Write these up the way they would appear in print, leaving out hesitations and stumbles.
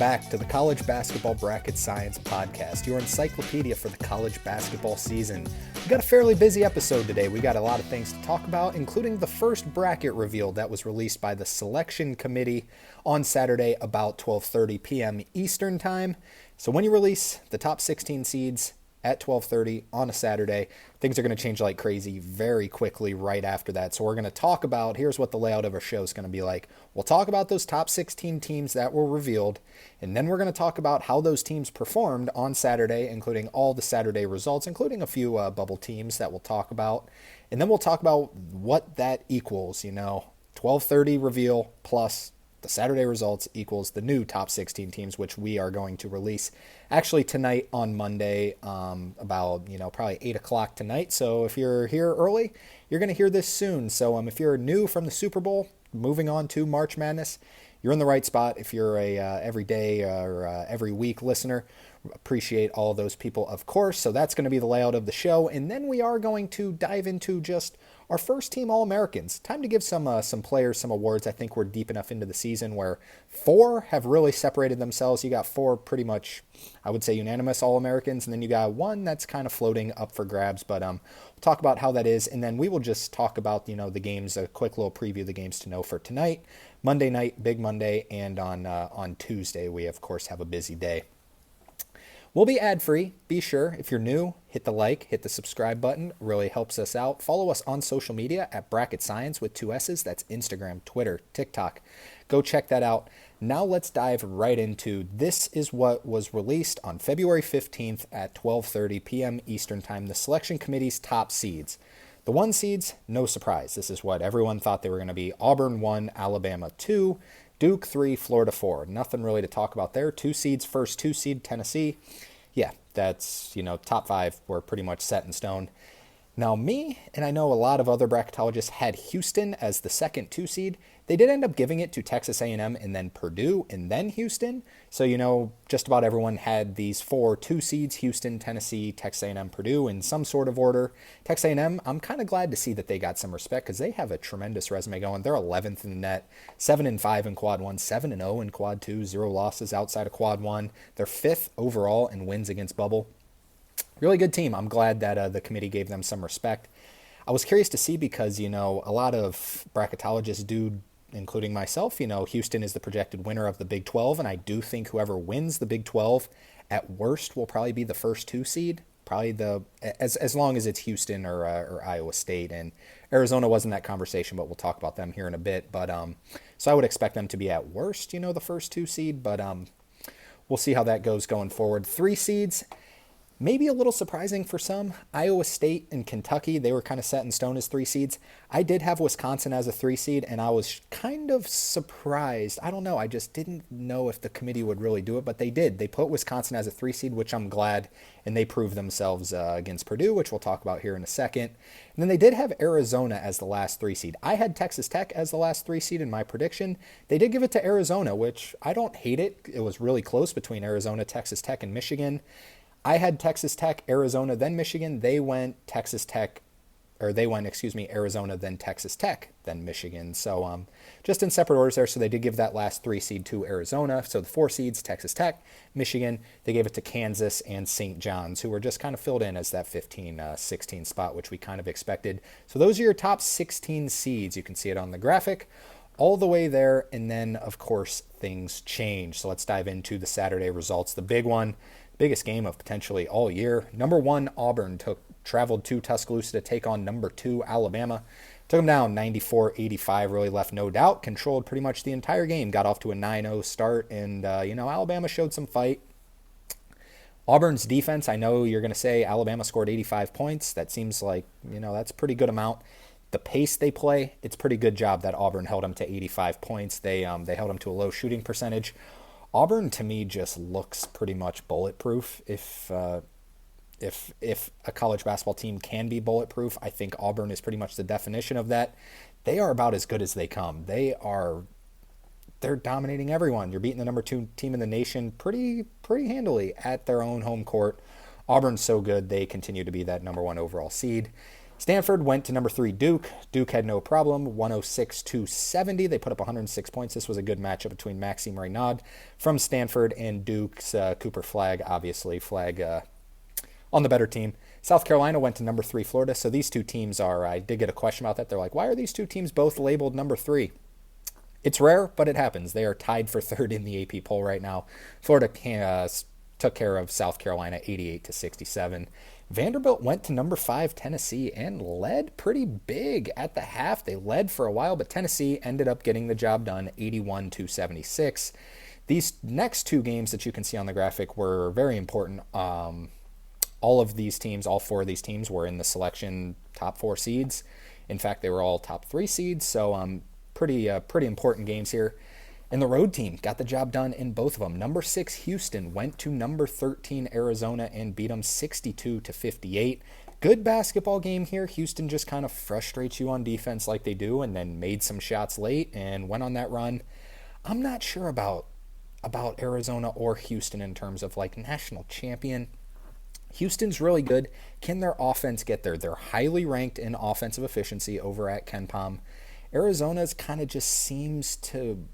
back to the College Basketball Bracket Science Podcast, your encyclopedia for the college basketball season. We got a fairly busy episode today. We got a lot of things to talk about, including the first bracket reveal that was released by the selection committee on Saturday about 12:30 p.m. Eastern Time. So when you release the top 16 seeds at 12:30 on a Saturday, things are going to change like crazy very quickly right after that. So we're going to talk about, here's what the layout of our show is going to be like. We'll talk about those top 16 teams that were revealed, and then we're going to talk about how those teams performed on Saturday, including all the Saturday results, including a few bubble teams that we'll talk about. And then we'll talk about what that equals, 12:30 reveal plus the Saturday results equals the new top 16 teams, which we are going to release actually tonight on Monday, about, probably 8 o'clock tonight. So if you're here early, you're going to hear this soon. So if you're new from the Super Bowl, moving on to March Madness, you're in the right spot. If you're a everyday or every week listener, appreciate all those people, of course. So that's going to be the layout of the show. And then we are going to dive into just our first team All-Americans. Time to give some players some awards. I think we're deep enough into the season where 4 have really separated themselves. You got 4 pretty much, I would say, unanimous All-Americans, and then you got 1 that's kind of floating up for grabs. But we'll talk about how that is, and then we will just talk about the games, a quick little preview of the games to know for tonight, Monday night, Big Monday, and on Tuesday we of course have a busy day. We'll be ad-free. Be sure, if you're new, hit the like, hit the subscribe button. It really helps us out. Follow us on social media at Bracket Science with 2 S's. That's Instagram, Twitter, TikTok. Go check that out. Now let's dive right into, this is what was released on February 15th at 12:30 p.m. Eastern Time, the selection committee's top seeds. The 1 seeds, no surprise. This is what everyone thought they were going to be. Auburn 1, Alabama 2, Duke 3, Florida 4. Nothing really to talk about there. 2 seeds, first 2 seed, Tennessee. Yeah, that's, top 5 were pretty much set in stone. Now me, and I know a lot of other bracketologists, had Houston as the second 2 seed. They did end up giving it to Texas A&M and then Purdue and then Houston. So, just about everyone had these 4 2 seeds, Houston, Tennessee, Texas A&M, Purdue, in some sort of order. Texas A&M, I'm kind of glad to see that they got some respect because they have a tremendous resume going. They're 11th in the net, 7-5 in quad 1, 7-0 in quad 2, 0 losses outside of quad 1. They're 5th overall in wins against bubble. Really good team. I'm glad that the committee gave them some respect. I was curious to see because, a lot of bracketologists do, including myself, Houston is the projected winner of the Big 12, and I do think whoever wins the Big 12 at worst will probably be the first 2 seed, probably as long as it's Houston or Iowa State, and Arizona wasn't that conversation, but we'll talk about them here in a bit. But so I would expect them to be at worst, the first 2 seed, but we'll see how that goes going forward. 3 seeds. Maybe a little surprising for some. Iowa State and Kentucky, they were kind of set in stone as 3 seeds. I did have Wisconsin as a 3 seed, and I was kind of surprised. I don't know. I just didn't know if the committee would really do it, but they did. They put Wisconsin as a 3 seed, which I'm glad, and they proved themselves against Purdue, which we'll talk about here in a second. And then they did have Arizona as the last 3 seed. I had Texas Tech as the last 3 seed in my prediction. They did give it to Arizona, which I don't hate it. It was really close between Arizona, Texas Tech, and Michigan. I had Texas Tech, Arizona, then Michigan. They went Arizona, then Texas Tech, then Michigan. So just in separate orders there. So they did give that last 3 seed to Arizona. So the 4 seeds, Texas Tech, Michigan. They gave it to Kansas and St. John's, who were just kind of filled in as that 15-16 spot, which we kind of expected. So those are your top 16 seeds. You can see it on the graphic all the way there. And then, of course, things change. So let's dive into the Saturday results. The big one. Biggest game of potentially all year. Number 1, Auburn traveled to Tuscaloosa to take on number 2, Alabama. Took them down 94-85, really left no doubt. Controlled pretty much the entire game. Got off to a 9-0 start, and, Alabama showed some fight. Auburn's defense, I know you're going to say Alabama scored 85 points. That seems like, that's a pretty good amount. The pace they play, it's a pretty good job that Auburn held them to 85 points. They held them to a low shooting percentage. Auburn, to me, just looks pretty much bulletproof. If a college basketball team can be bulletproof, I think Auburn is pretty much the definition of that. They are about as good as they come. They're dominating everyone. You're beating the number 2 team in the nation pretty handily at their own home court. Auburn's so good, they continue to be that number 1 overall seed. Stanford went to number 3 Duke. Duke had no problem, 106-70. They put up 106 points. This was a good matchup between Maxime Reynaud from Stanford and Duke's Cooper Flagg, obviously. Flagg on the better team. South Carolina went to number 3 Florida. So these two teams are, I did get a question about that. They're like, why are these two teams both labeled number 3? It's rare, but it happens. They are tied for third in the AP poll right now. Florida took care of South Carolina 88-67. Vanderbilt went to number 5 Tennessee and led pretty big at the half. They led for a while, but Tennessee ended up getting the job done 81-76. These next two games that you can see on the graphic were very important. All of these teams, all 4 of these teams were in the selection top 4 seeds. In fact, they were all top 3 seeds, so pretty important games here. And the road team got the job done in both of them. Number 6 Houston went to number 13 Arizona and beat them 62-58. Good basketball game here. Houston just kind of frustrates you on defense like they do, and then made some shots late and went on that run. I'm not sure about Arizona or Houston in terms of like national champion. Houston's really good. Can their offense get there? They're highly ranked in offensive efficiency over at KenPom. Arizona's kind of just seems to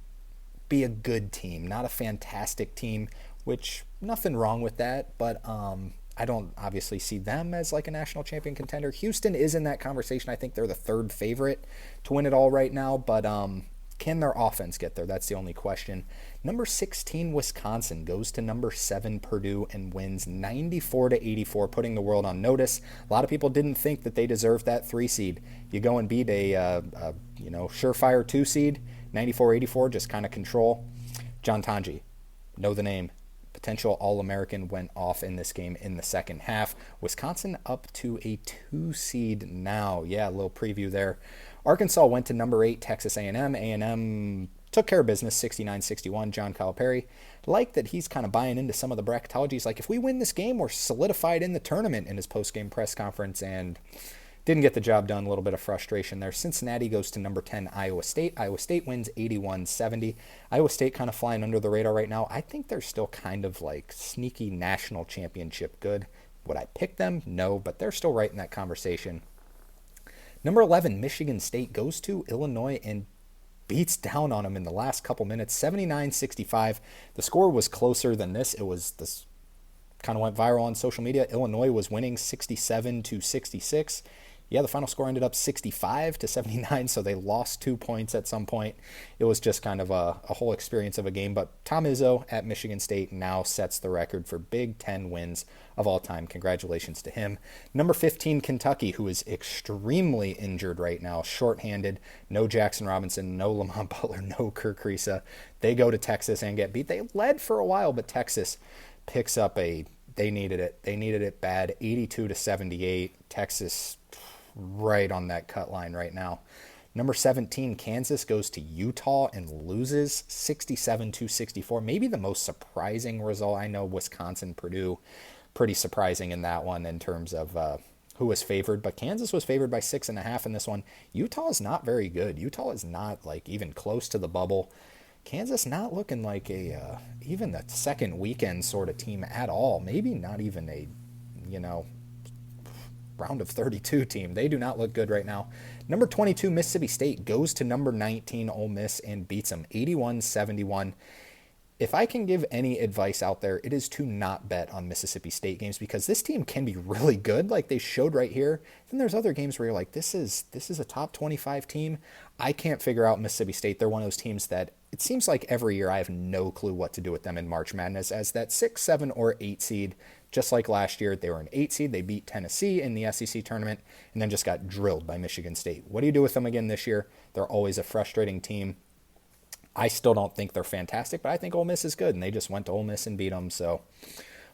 be a good team, not a fantastic team, which nothing wrong with that, but I don't obviously see them as like a national champion contender. Houston is in that conversation. I think they're the 3rd favorite to win it all right now, but can their offense get there? That's the only question. Number 16 Wisconsin goes to number 7 Purdue and wins 94-84, putting the world on notice. A lot of people didn't think that they deserved that 3 seed. You go and beat a surefire 2 seed, 94-84, just kind of control. John Tanji, know the name. Potential All-American went off in this game in the second half. Wisconsin up to a 2 seed now. Yeah, a little preview there. Arkansas went to number 8 Texas A&M. A&M took care of business 69-61. John Calipari, like that he's kind of buying into some of the bracketology. He's like, if we win this game, we're solidified in the tournament in his post-game press conference, and didn't get the job done. A little bit of frustration there. Cincinnati goes to number 10 Iowa State. Iowa State wins 81-70. Iowa State kind of flying under the radar right now. I think they're still kind of like sneaky national championship good. Would I pick them? No, but they're still right in that conversation. Number 11, Michigan State goes to Illinois and beats down on them in the last couple minutes, 79-65. The score was closer than this. This kind of went viral on social media. Illinois was winning 67-66. Yeah, the final score ended up 65-79, so they lost 2 points at some point. It was just kind of a whole experience of a game, but Tom Izzo at Michigan State now sets the record for Big Ten wins of all time. Congratulations to him. Number 15, Kentucky, who is extremely injured right now, shorthanded. No Jackson Robinson, no Lamont Butler, no Kirk Risa. They go to Texas and get beat. They led for a while, but Texas picks up they needed it. They needed it bad, 82-78. Texas right on that cut line right now. Number 17, Kansas goes to Utah and loses 67-64. Maybe the most surprising result. I know Wisconsin, Purdue, pretty surprising in that one in terms of who was favored, but Kansas was favored by 6.5 in this one. Utah is not very good. Utah is not like even close to the bubble. Kansas not looking like even the second weekend sort of team at all. Maybe not even a, round of 32 team. They do not look good right now. Number 22, Mississippi State goes to number 19, Ole Miss, and beats them 81-71. If I can give any advice out there, it is to not bet on Mississippi State games because this team can be really good like they showed right here. Then there's other games where you're like, this is a top 25 team. I can't figure out Mississippi State. They're one of those teams that it seems like every year I have no clue what to do with them in March Madness as that 6, 7, or 8 seed. Just like last year, they were an 8 seed. They beat Tennessee in the SEC tournament and then just got drilled by Michigan State. What do you do with them again this year? They're always a frustrating team. I still don't think they're fantastic, but I think Ole Miss is good, and they just went to Ole Miss and beat them. So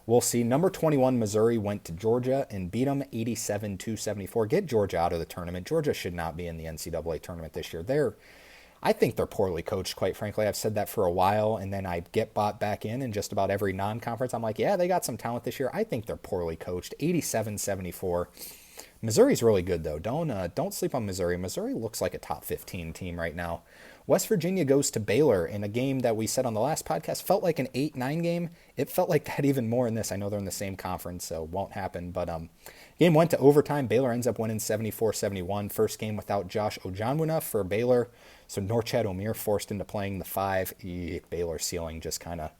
we'll see. Number 21, Missouri went to Georgia and beat them 87-74. Get Georgia out of the tournament. Georgia should not be in the NCAA tournament this year. I think they're poorly coached, quite frankly. I've said that for a while, and then I get bought back in just about every non-conference. I'm like, yeah, they got some talent this year. I think they're poorly coached, 87-74. Missouri's really good, though. Don't sleep on Missouri. Missouri looks like a top 15 team right now. West Virginia goes to Baylor in a game that we said on the last podcast felt like an 8-9 game. It felt like that even more in this. I know they're in the same conference, so it won't happen. But game went to overtime. Baylor ends up winning 74-71. First game without Josh Ojanwuna for Baylor. So Norchad Omir forced into playing the 5. Baylor's ceiling just kind of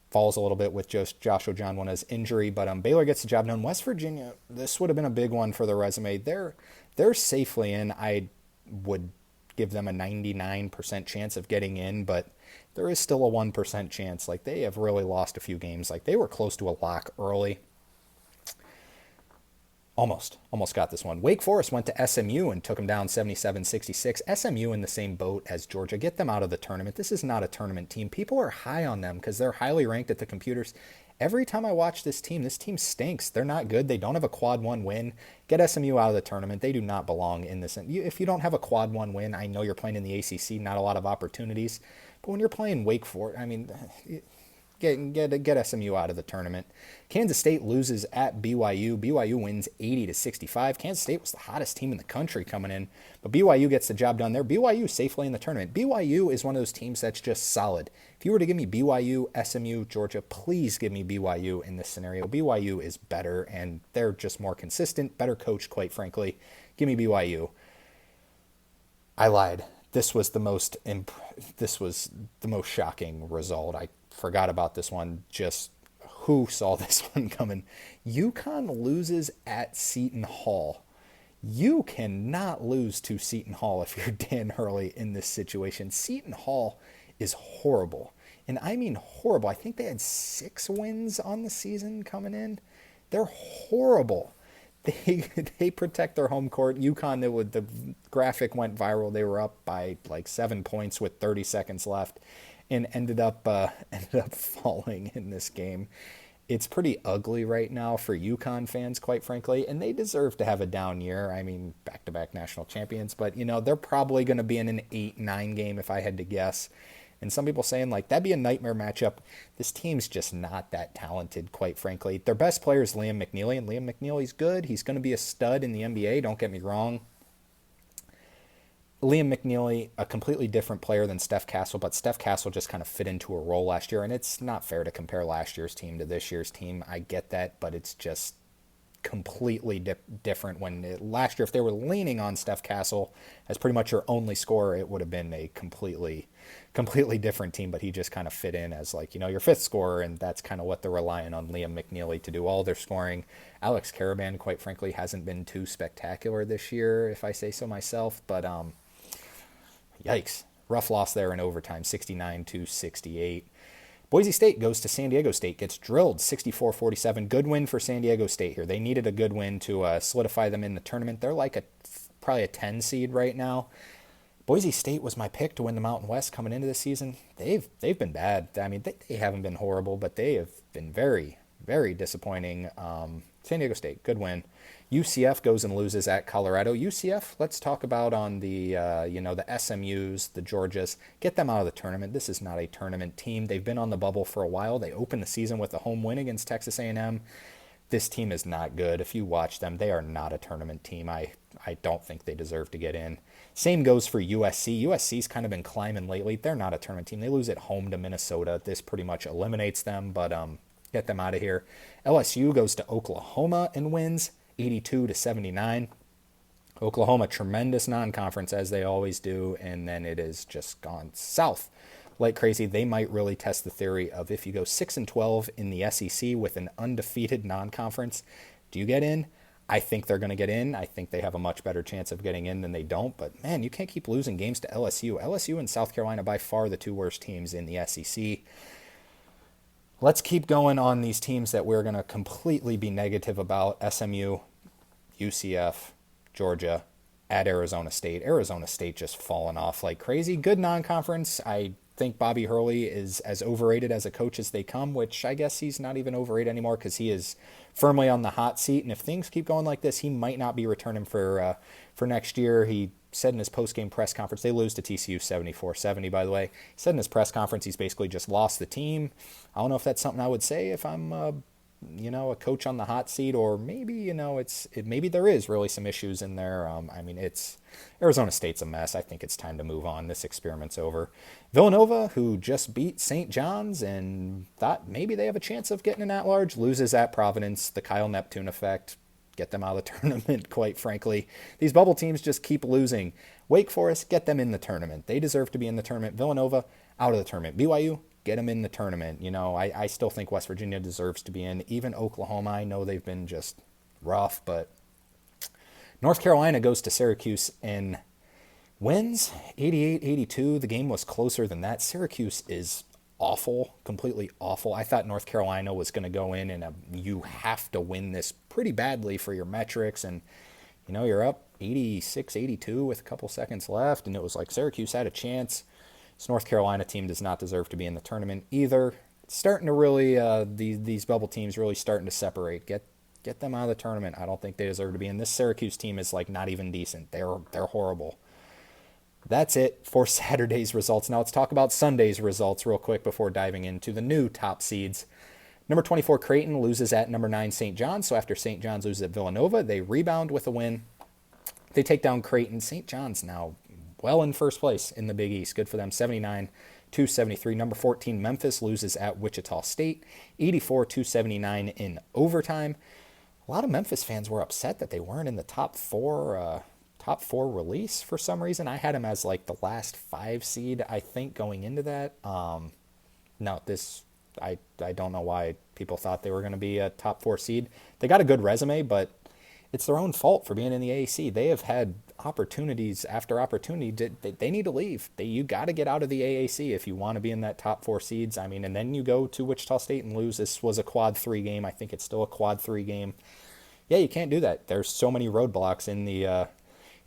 falls a little bit with just Josh Ojanwuna's injury. But Baylor gets the job done. West Virginia, this would have been a big one for the resume. They're safely in. I would give them a 99% chance of getting in, but there is still a 1% chance. Like, they have really lost a few games. Like, they were close to a lock early. Almost got this one. Wake Forest went to SMU and took them down 77-66. SMU in the same boat as Georgia. Get them out of the tournament. This is not a tournament team. People are high on them because they're highly ranked at the computers. Every time I watch this team stinks. They're not good. They don't have a quad 1 win. Get SMU out of the tournament. They do not belong in this. If you don't have a quad 1 win, I know you're playing in the ACC, not a lot of opportunities. But when you're playing Wake Forest, I mean, get SMU out of the tournament. Kansas State loses at BYU. BYU wins 80-65. Kansas State was the hottest team in the country coming in, but BYU gets the job done there. BYU safely in the tournament. BYU is one of those teams that's just solid. If you were to give me BYU, SMU, Georgia, please give me BYU in this scenario. BYU is better, and they're just more consistent, better coached, quite frankly. Give me BYU. I lied. This was the most shocking result. I forgot about this one. Just who saw this one coming? UConn loses at Seton Hall. You cannot lose to Seton Hall if you're Dan Hurley in this situation. Seton Hall is horrible. And I mean horrible. I think they had 6 wins on the season coming in. They're horrible. They protect their home court. UConn, the graphic went viral. They were up by like 7 points with 30 seconds left and ended up falling in this game. It's pretty ugly right now for UConn fans, quite frankly, and they deserve to have a down year. I mean, back-to-back national champions, but, they're probably going to be in an 8-9 game if I had to guess. And some people saying, like, that'd be a nightmare matchup. This team's just not that talented, quite frankly. Their best player is Liam McNeely, and Liam McNeely's good. He's going to be a stud in the NBA, don't get me wrong. Liam McNeely, a completely different player than Steph Castle, but Steph Castle just kind of fit into a role last year, and it's not fair to compare last year's team to this year's team. I get that, but it's just completely different. Last year, if they were leaning on Steph Castle as pretty much your only scorer, it would have been a completely different team, but he just kind of fit in as your 5th scorer, and that's kind of what they're relying on Liam McNeely to do all their scoring. Alex Caravan, quite frankly, hasn't been too spectacular this year, if I say so myself, but yikes. Rough loss there in overtime, 69-68. Boise State goes to San Diego State, gets drilled 64-47. Good win for San Diego State here. They needed a good win to solidify them in the tournament. They're like probably a 10 seed right now. Boise State was my pick to win the Mountain West coming into the season. They've been bad. I mean, they haven't been horrible, but they have been very, very disappointing. San Diego State, good win. UCF goes and loses at Colorado. UCF, let's talk about on the the SMUs, the Georgias. Get them out of the tournament. This is not a tournament team. They've been on the bubble for a while. They opened the season with a home win against Texas A&M. This team is not good. If you watch them, they are not a tournament team. I don't think they deserve to get in. Same goes for USC. USC's kind of been climbing lately. They're not a tournament team. They lose at home to Minnesota. This pretty much eliminates them, but get them out of here. LSU goes to Oklahoma and wins 82-79. Oklahoma, tremendous non-conference as they always do, and then it has just gone south like crazy. They might really test the theory of if you go 6-12 in the SEC with an undefeated non-conference, do you get in? I think they're going to get in. I think they have a much better chance of getting in than they don't, but man, you can't keep losing games to LSU. LSU and South Carolina by far the 2 worst teams in the SEC. Let's keep going on these teams that we're going to completely be negative about. SMU, UCF, Georgia, at Arizona State. Arizona State just falling off like crazy. Good non-conference. I think Bobby Hurley is as overrated as a coach as they come, which I guess he's not even overrated anymore because he is firmly on the hot seat. And if things keep going like this, he might not be returning for next year. He said in his post-game press conference, they lose to TCU 74-70, by the way. He said in his press conference he's basically just lost the team. I don't know if that's something I would say if I'm a coach on the hot seat, or maybe, maybe there is really some issues in there. It's Arizona State's a mess. I think it's time to move on. This experiment's over. Villanova, who just beat St. John's and thought maybe they have a chance of getting an at-large, loses at Providence. The Kyle Neptune effect. Get them out of the tournament, quite frankly. These bubble teams just keep losing. Wake Forest, get them in the tournament. They deserve to be in the tournament. Villanova, out of the tournament. BYU, get them in the tournament. I still think West Virginia deserves to be in. Even Oklahoma, I know they've been just rough, but North Carolina goes to Syracuse and wins 88-82. The game was closer than that. Syracuse is awful, completely awful. I thought North Carolina was going to go in and you have to win this pretty badly for your metrics, and you're up 86-82 with a couple seconds left, and it was like Syracuse had a chance. This North Carolina team does not deserve to be in the tournament either. It's starting to really these bubble teams really starting to separate. Get them out of the tournament. I don't think they deserve to be in. This Syracuse team is like not even decent. They're horrible. That's it for Saturday's results. Now let's talk about Sunday's results real quick before diving into the new top seeds. Number 24 Creighton loses at number 9 St. John's. So after St. John's loses at Villanova, they rebound with a win. They take down Creighton. St. John's now well in first place in the Big East. Good for them. 79-73. Number 14 Memphis loses at Wichita State. 84-79 in overtime. A lot of Memphis fans were upset that they weren't in the top four release for some reason. I had them as like the last 5 seed, I think, going into that. No, I don't know why people thought they were going to be a top 4 seed. They got a good resume, but it's their own fault for being in the AAC. They have had opportunities after opportunity. They need to leave. You got to get out of the AAC if you want to be in that top 4 seeds. And then you go to Wichita State and lose. This was a quad 3 game. I think it's still a quad 3 game. Yeah, you can't do that. There's so many roadblocks in the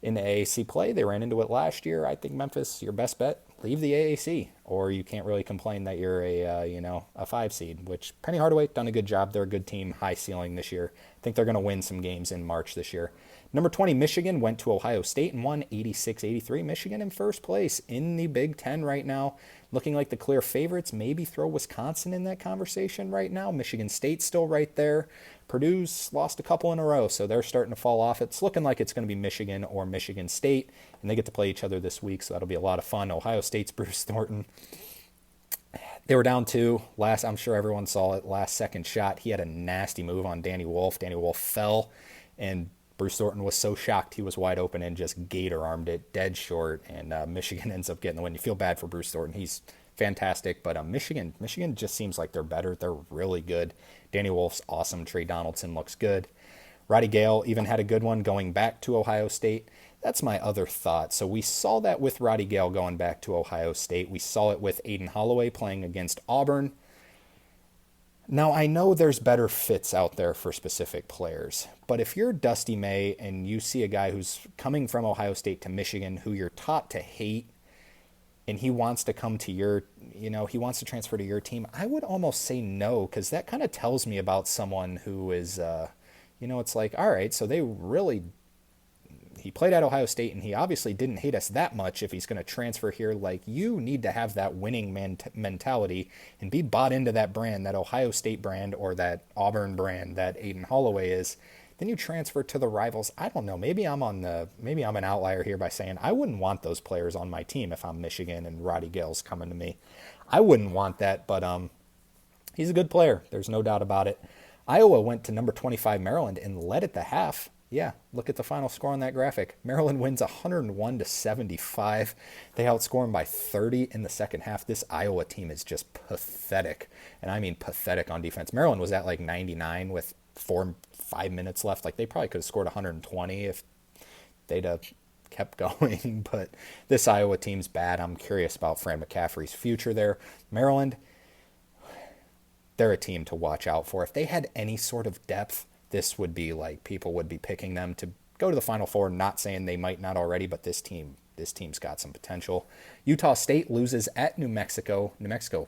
AAC play. They ran into it last year. I think Memphis, your best bet, leave the AAC, or you can't really complain that you're a 5 seed, which Penny Hardaway done a good job. They're a good team, high ceiling this year. I think they're going to win some games in March this year. Number 20, Michigan went to Ohio State and won 86-83. Michigan in first place in the Big Ten right now, looking like the clear favorites. Maybe throw Wisconsin in that conversation right now. Michigan State's still right there. Purdue's lost a couple in a row, so they're starting to fall off. It's looking like it's going to be Michigan or Michigan State, and they get to play each other this week, so that'll be a lot of fun. Ohio State's Bruce Thornton. They were down 2. I'm sure everyone saw it, last second shot. He had a nasty move on Danny Wolf. Danny Wolf fell, and Bruce Thornton was so shocked he was wide open and just gator-armed it dead short, and Michigan ends up getting the win. You feel bad for Bruce Thornton. He's fantastic, but Michigan just seems like they're better. They're really good. Danny Wolf's awesome. Trey Donaldson looks good. Roddy Gale even had a good one going back to Ohio State. That's my other thought. So we saw that with Roddy Gale going back to Ohio State. We saw it with Aiden Holloway playing against Auburn. Now, I know there's better fits out there for specific players, but if you're Dusty May and you see a guy who's coming from Ohio State to Michigan who you're taught to hate, and he wants to come to he wants to transfer to your team, I would almost say no, because that kind of tells me about someone who is, it's like, all right, so he played at Ohio State, and he obviously didn't hate us that much if he's going to transfer here. Like, you need to have that winning mentality and be bought into that brand, that Ohio State brand or that Auburn brand that Aiden Holloway is. Then you transfer to the rivals. I don't know. Maybe I'm an outlier here by saying I wouldn't want those players on my team if I'm Michigan and Roddy Gale's coming to me. I wouldn't want that, but he's a good player. There's no doubt about it. Iowa went to number 25 Maryland and led at the half. Yeah, look at the final score on that graphic. Maryland wins 101-75. They outscore them by 30 in the second half. This Iowa team is just pathetic, and I mean pathetic on defense. Maryland was at like 99 with 5 minutes left. Like, they probably could have scored 120 if they'd have kept going, but this Iowa team's bad. I'm curious about Fran McCaffrey's future there. Maryland, they're a team to watch out for. If they had any sort of depth, this would be like people would be picking them to go to the Final Four. Not saying they might not already, but this team's got some potential. Utah State loses at New Mexico. New Mexico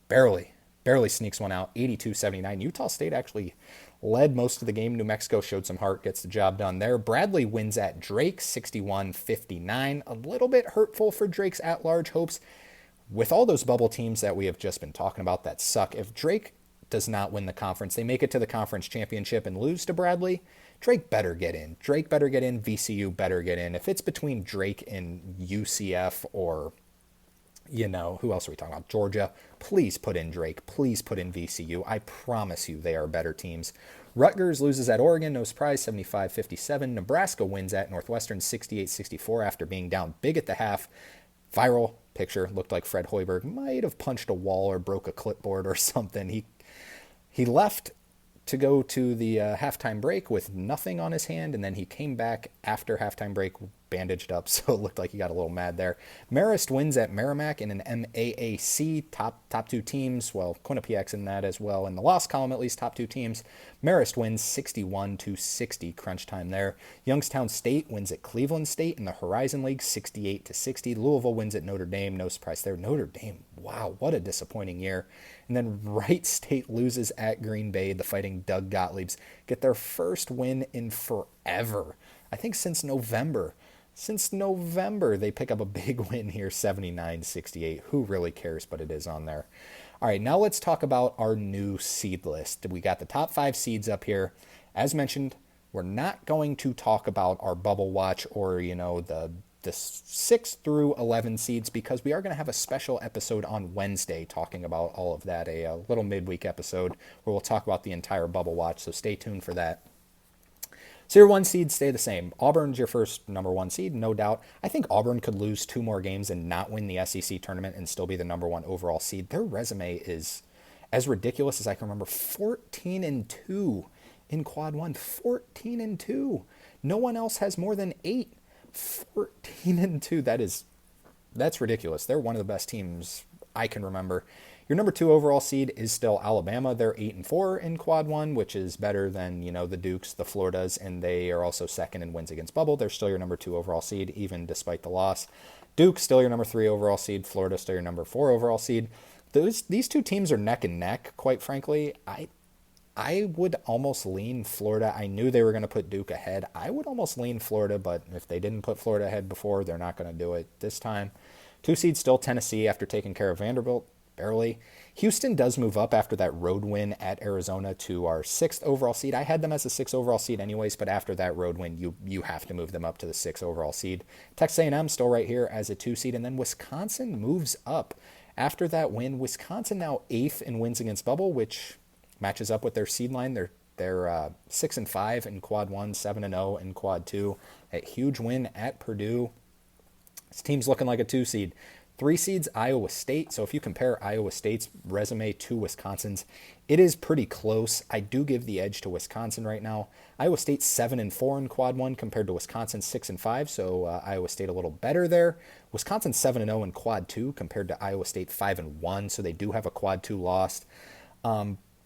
barely sneaks one out, 82-79. Utah State actually led most of the game. New Mexico showed some heart, gets the job done there. Bradley wins at Drake, 61-59. A little bit hurtful for Drake's at-large hopes. With all those bubble teams that we have just been talking about that suck, if Drake does not win the conference. They make it to the conference championship and lose to Bradley. Drake better get in. Drake better get in. VCU better get in. If it's between Drake and UCF or, who else are we talking about? Georgia. Please put in Drake. Please put in VCU. I promise you they are better teams. Rutgers loses at Oregon, no surprise, 75-57. Nebraska wins at Northwestern, 68-64 after being down big at the half. Viral picture, looked like Fred Hoiberg might have punched a wall or broke a clipboard or something. He left to go to the halftime break with nothing on his hand, and then he came back after halftime break bandaged up, so it looked like he got a little mad there. Marist wins at Merrimack in an MAAC, top two teams, well, Quinnipiac's in that as well, in the loss column at least, top two teams. Marist wins 61-60, crunch time there. Youngstown State wins at Cleveland State in the Horizon League, 68-60. Louisville wins at Notre Dame, no surprise there. Notre Dame, wow, what a disappointing year. And then Wright State loses at Green Bay. The Fighting Doug Gottliebs get their first win in forever. I think since November. Since November, they pick up a big win here, 79-68. Who really cares, but it is on there. All right, now let's talk about our new seed list. We got the top 5 seeds up here. As mentioned, we're not going to talk about our bubble watch or, the 6 through 11 seeds, because we are going to have a special episode on Wednesday talking about all of that, a little midweek episode where we'll talk about the entire bubble watch, so stay tuned for that. So your 1 seeds stay the same. Auburn's your first number 1 seed, no doubt. I think Auburn could lose 2 more games and not win the SEC tournament and still be the number 1 overall seed. Their resume is as ridiculous as I can remember. 14-2 in quad 1. 14-2. No one else has more than 8. 14-2. That's ridiculous. They're one of the best teams I can remember. Your number 2 overall seed is still Alabama. They're 8-4 in quad 1, which is better than, the Dukes, the Floridas, and they are also second in wins against bubble. They're still your number 2 overall seed, even despite the loss. Duke, still your number 3 overall seed. Florida, still your number 4 overall seed. These two teams are neck and neck, quite frankly. I would almost lean Florida. I knew they were going to put Duke ahead. I would almost lean Florida, but if they didn't put Florida ahead before, they're not going to do it this time. 2 seeds still Tennessee after taking care of Vanderbilt. Barely. Houston does move up after that road win at Arizona to our 6th overall seed. I had them as a 6th overall seed anyways, but after that road win, you have to move them up to the 6th overall seed. Texas A&M still right here as a 2 seed, and then Wisconsin moves up. After that win, Wisconsin now 8th in wins against bubble, which matches up with their seed line. They're 6-5 in quad 1, 7-0 in quad 2. A huge win at Purdue. This team's looking like a 2 seed. 3 seeds, Iowa State. So if you compare Iowa State's resume to Wisconsin's, it is pretty close. I do give the edge to Wisconsin right now. Iowa State 7-4 in quad 1 compared to Wisconsin 6-5. So Iowa State a little better there. Wisconsin 7-0 in quad 2 compared to Iowa State 5-1. So they do have a quad 2 loss.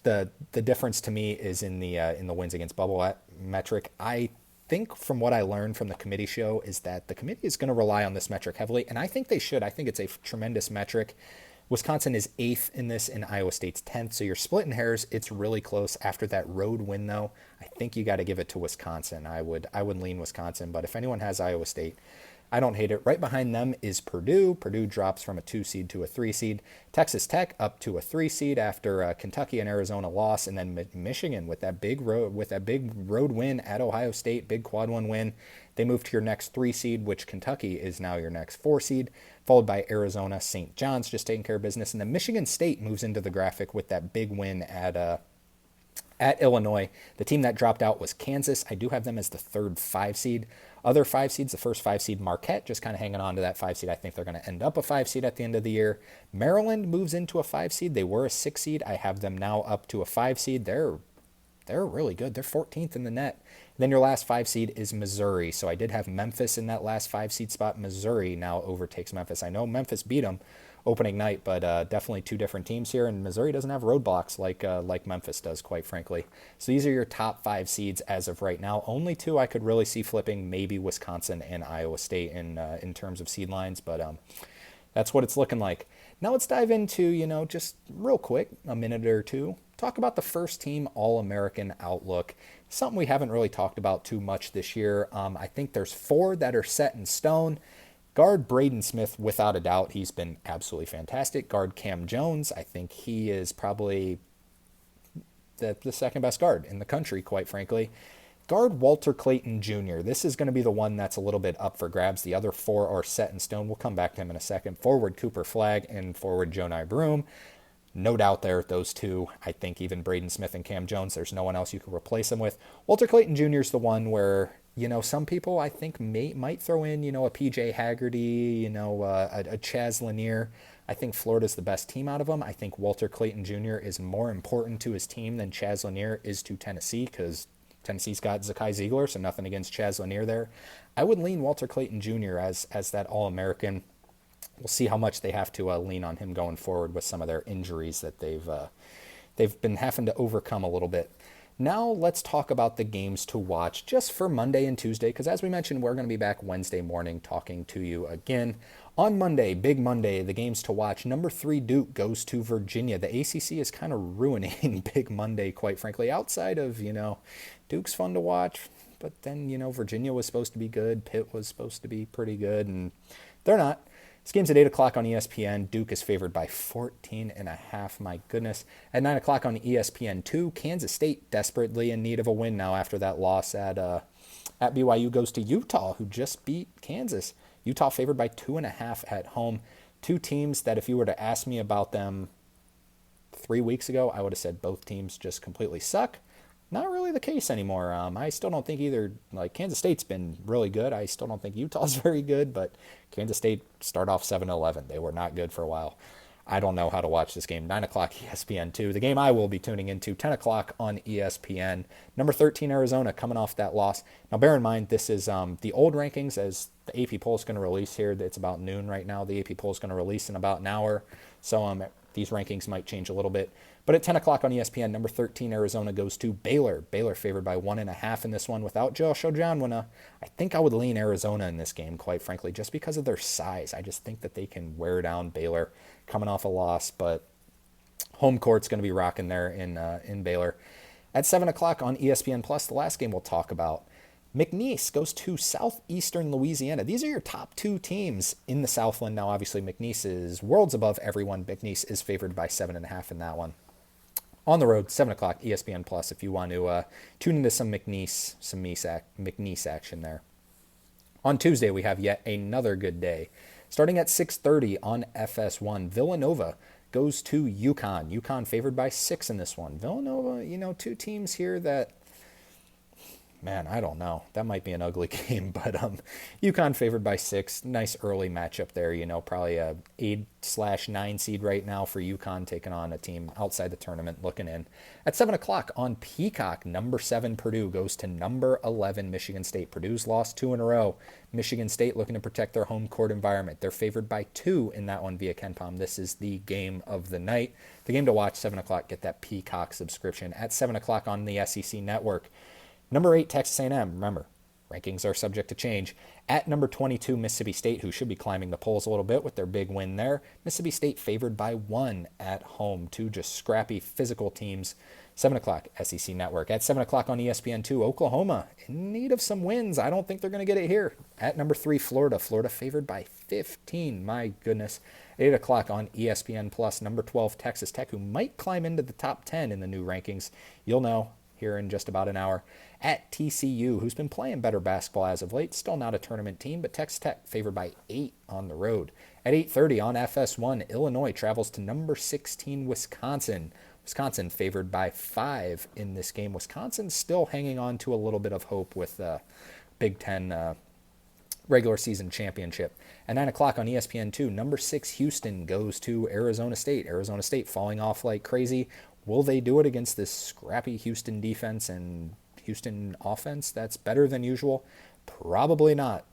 The difference to me is in the wins against bubble metric. I think from what I learned from the committee show is that the committee is going to rely on this metric heavily, and I think they should. I think it's a tremendous metric. Wisconsin is 8th in this, and Iowa State's 10th, so you're splitting hairs. It's really close. After that road win, though, I think you got to give it to Wisconsin. I would lean Wisconsin, but if anyone has Iowa State, I don't hate it. Right behind them is Purdue. Purdue drops from a 2 seed to a 3 seed. Texas Tech up to a 3 seed after Kentucky and Arizona loss, and then Michigan with that big road win at Ohio State, big quad 1 win. They move to your next 3 seed, which Kentucky is now your next 4 seed, followed by Arizona, St. John's just taking care of business, and then Michigan State moves into the graphic with that big win at Illinois. The team that dropped out was Kansas. I do have them as the 3rd 5 seed. Other 5 seeds, the first 5 seed Marquette, just kind of hanging on to that 5 seed. I think they're going to end up a 5 seed at the end of the year. Maryland moves into a 5 seed. They were a 6 seed. I have them now up to a 5 seed. They're really good. They're 14th in the net. Then your last 5 seed is Missouri. So I did have Memphis in that last 5 seed spot. Missouri now overtakes Memphis. I know Memphis beat them opening night, but definitely 2 different teams here, and Missouri doesn't have roadblocks like Memphis does, quite frankly. So these are your top 5 seeds as of right now. Only 2 I could really see flipping, maybe Wisconsin and Iowa State in terms of seed lines, but that's what it's looking like. Now let's dive into, just real quick, a minute or 2, talk about the first team All-American outlook. Something we haven't really talked about too much this year. I think there's 4 that are set in stone. Guard Braden Smith, without a doubt, he's been absolutely fantastic. Guard Cam Jones, I think he is probably the second best guard in the country, quite frankly. Guard Walter Clayton Jr. This is going to be the one that's a little bit up for grabs. The other four are set in stone. We'll come back to him in a second. Forward Cooper Flagg and forward Jonai Broom. No doubt there, those two. I think even Braden Smith and Cam Jones, there's no one else you can replace them with. Walter Clayton Jr. is the one where, some people I think might throw in, a PJ Haggerty, a Chaz Lanier. I think Florida's the best team out of them. I think Walter Clayton Jr. is more important to his team than Chaz Lanier is to Tennessee, because Tennessee's got Zakai Ziegler, so nothing against Chaz Lanier there. I would lean Walter Clayton Jr. as that All-American. We'll see how much they have to lean on him going forward with some of their injuries that they've been having to overcome a little bit. Now let's talk about the games to watch just for Monday and Tuesday, because as we mentioned, we're going to be back Wednesday morning talking to you again. On Monday, Big Monday, the games to watch. Number 3 Duke goes to Virginia. The ACC is kind of ruining Big Monday, quite frankly. Outside of, Duke's fun to watch, but then, Virginia was supposed to be good. Pitt was supposed to be pretty good, and they're not. This game's at 8 o'clock on ESPN. Duke is favored by 14.5. My goodness. At 9 o'clock on ESPN2, Kansas State desperately in need of a win now after that loss at BYU goes to Utah, who just beat Kansas. Utah favored by 2.5 at home. Two teams that if you were to ask me about them 3 weeks ago, I would have said both teams just completely suck. Not really the case anymore. I still don't think either, Kansas State's been really good. I still don't think Utah's very good, but Kansas State start off 7-11. They were not good for a while. I don't know how to watch this game. 9 o'clock ESPN2. The game I will be tuning into, 10 o'clock on ESPN. Number 13 Arizona coming off that loss. Now bear in mind, this is the old rankings as the AP poll is going to release here. It's about noon right now. The AP poll is going to release in about an hour. So these rankings might change a little bit. But at 10 o'clock on ESPN, number 13 Arizona goes to Baylor. Baylor favored by 1.5 in this one without Josh Ojanwina. I think I would lean Arizona in this game, quite frankly, just because of their size. I just think that they can wear down Baylor coming off a loss, but home court's going to be rocking there in Baylor. At 7 o'clock on ESPN Plus, the last game we'll talk about, McNeese goes to Southeastern Louisiana. These are your top two teams in the Southland. Now, obviously, McNeese is worlds above everyone. McNeese is favored by 7.5 in that one. On the road, 7 o'clock, ESPN Plus, if you want to tune into some McNeese action there. On Tuesday, we have yet another good day. Starting at 6:30 on FS1, Villanova goes to UConn. UConn favored by 6 in this one. Villanova, two teams here that, man, I don't know. That might be an ugly game, but UConn favored by 6. Nice early matchup there. Probably a 8/9 seed right now for UConn taking on a team outside the tournament looking in. At 7 o'clock on Peacock, number 7 Purdue goes to number 11 Michigan State. Purdue's lost 2 in a row. Michigan State looking to protect their home court environment. They're favored by 2 in that one via KenPom. This is the game of the night. The game to watch, 7 o'clock. Get that Peacock subscription. At 7 o'clock on the SEC Network, number 8, Texas A&M. Remember, rankings are subject to change. At number 22, Mississippi State, who should be climbing the polls a little bit with their big win there. Mississippi State favored by 1 at home. Two just scrappy physical teams. 7 o'clock, SEC Network. At 7 o'clock on ESPN2, Oklahoma in need of some wins. I don't think they're going to get it here. At number 3, Florida. Florida favored by 15. My goodness. 8 o'clock on ESPN Plus, number 12, Texas Tech, who might climb into the top 10 in the new rankings. You'll know here in just about an hour. At TCU, who's been playing better basketball as of late. Still not a tournament team, but Texas Tech favored by 8 on the road. At 8:30 on FS1, Illinois travels to number 16, Wisconsin. Wisconsin favored by 5 in this game. Wisconsin still hanging on to a little bit of hope with Big Ten regular season championship. At 9 o'clock on ESPN2, number 6 Houston goes to Arizona State. Arizona State falling off like crazy. Will they do it against this scrappy Houston defense and Houston offense that's better than usual? Probably not.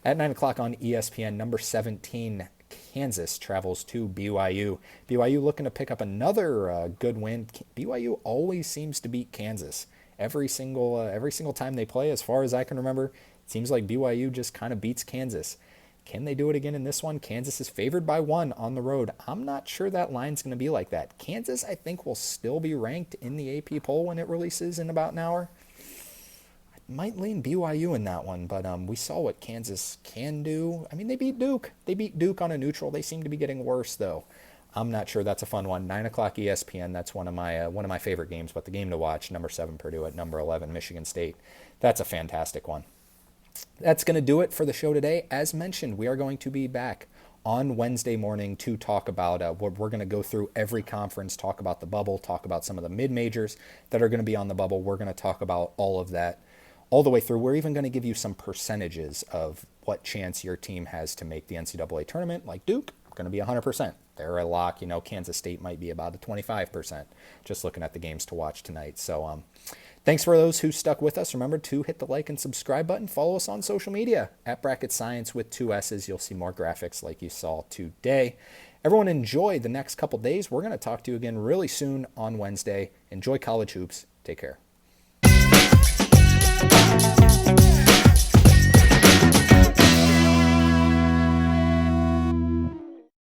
At 9 o'clock on ESPN, number 17 Kansas travels to BYU. BYU looking to pick up another good win. BYU always seems to beat Kansas every single time they play. As far as I can remember, it seems like BYU just kind of beats Kansas. Can they do it again in this one? Kansas is favored by 1 on the road. I'm not sure that line's going to be like that. Kansas, I think, will still be ranked in the AP poll when it releases in about an hour. I might lean BYU in that one, but we saw what Kansas can do. I mean, they beat Duke. They beat Duke on a neutral. They seem to be getting worse, though. I'm not sure. That's a fun one. 9 o'clock ESPN. That's one of my favorite games. But the game to watch, number 7 Purdue at number 11 Michigan State. That's a fantastic one. That's going to do it for the show today. As mentioned, we are going to be back on Wednesday morning to talk about we're going to go through every conference, talk about the bubble, talk about some of the mid-majors that are going to be on the bubble. We're going to talk about all of that all the way through. We're even going to give you some percentages of what chance your team has to make the NCAA tournament. Like Duke, going to be 100%. They're a lock. Kansas State might be about a 25%, just looking at the games to watch tonight. So thanks for those who stuck with us. Remember to hit the like and subscribe button. Follow us on social media at Bracket Science with 2 S's. You'll see more graphics like you saw today. Everyone enjoy the next couple days. We're going to talk to you again really soon on Wednesday. Enjoy college hoops. Take care.